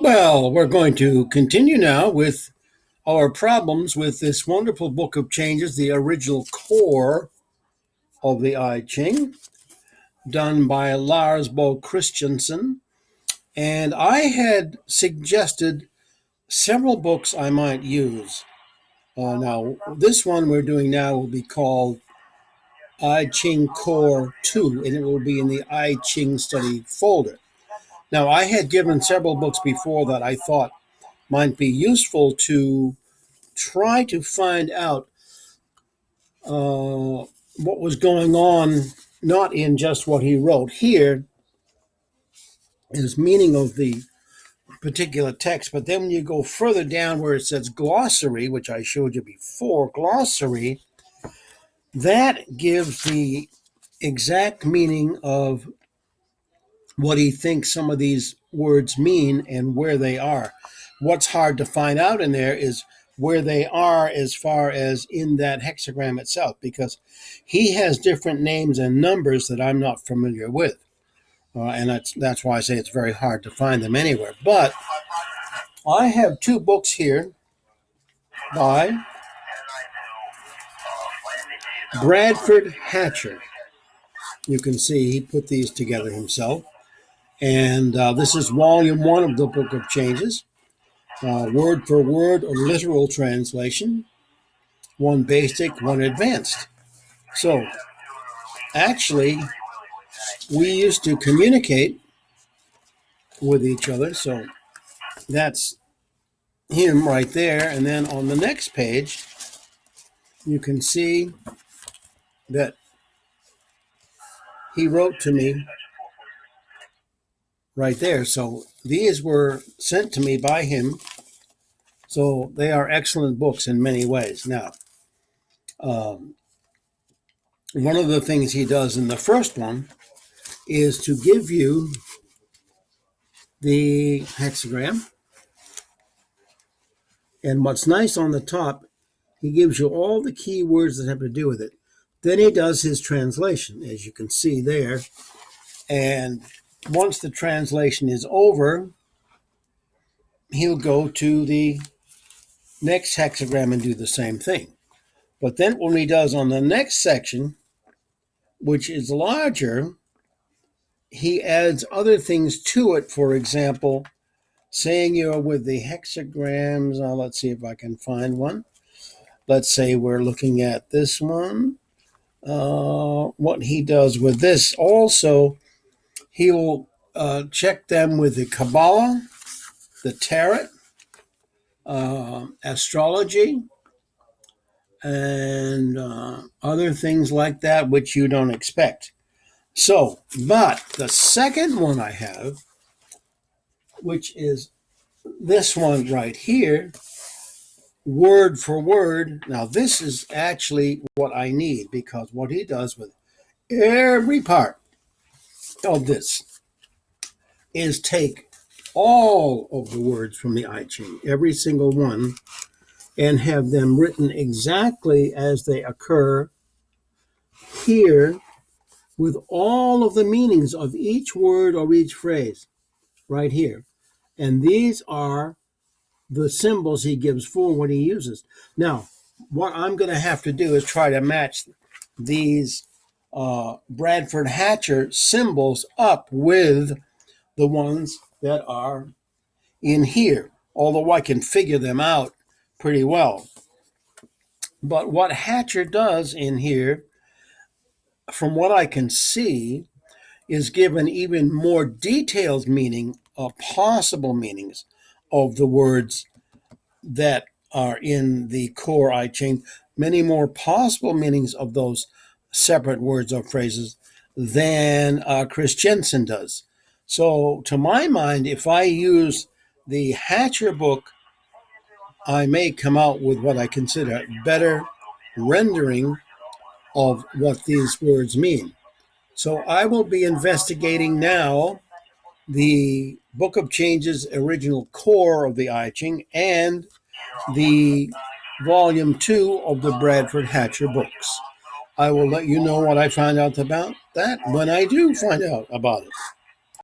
Well, we're going to continue now with our problems with this wonderful book of changes, the original core of the I Ching, done by Lars Bo Christensen. And I had suggested several books I might use. Now, this one we're doing now will be called I Ching Core 2, and it will be in the I Ching Study folder. Now, I had given several books before that I thought might be useful to try to find out what was going on, not in just what he wrote. Here is meaning of the particular text, but then when you go further down where it says glossary, which I showed you before, glossary, that gives the exact meaning of what he thinks some of these words mean and where they are. What's hard to find out in there is where they are as far as in that hexagram itself, because he has different names and numbers that I'm not familiar with. And that's why I say it's very hard to find them anywhere. But I have two books here by Bradford Hatcher. You can see he put these together himself. And this is volume 1 of the Book of Changes. Word for word or literal translation. One basic, one advanced. So, actually, we used to communicate with each other. So, that's him right there. And then on the next page, you can see that he wrote to me right there. So, these were sent to me by him. So, they are excellent books in many ways. Now, one of the things he does in the first one is to give you the hexagram. And what's nice on the top, he gives you all the key words that have to do with it. Then he does his translation, as you can see there. And once the translation is over, he'll go to the next hexagram and do the same thing. But then when he does on the next section, which is larger, he adds other things to it. For example, saying you're with the hexagrams. Let's see if I can find one. Let's say we're looking at this one. What he does with this also, he'll check them with the Kabbalah, the Tarot, astrology, and other things like that, which you don't expect. So, but the second one I have, which is this one right here, word for word. Now, this is actually what I need, because what he does with every part of this is take all of the words from the I Ching, every single one, and have them written exactly as they occur here, with all of the meanings of each word or each phrase right here. And these are the symbols he gives for what he uses. Now, what I'm going to have to do is try to match these Bradford Hatcher symbols up with the ones that are in here, although I can figure them out pretty well. But what Hatcher does in here, from what I can see, is give an even more detailed meaning of possible meanings of the words that are in the core I Ching, many more possible meanings of those separate words or phrases than Christensen does. So, to my mind, if I use the Hatcher book, I may come out with what I consider better rendering of what these words mean. So I will be investigating now the Book of Changes original core of the I Ching and the volume 2 of the Bradford Hatcher books. I will let you know what I find out about that when I do find out about it.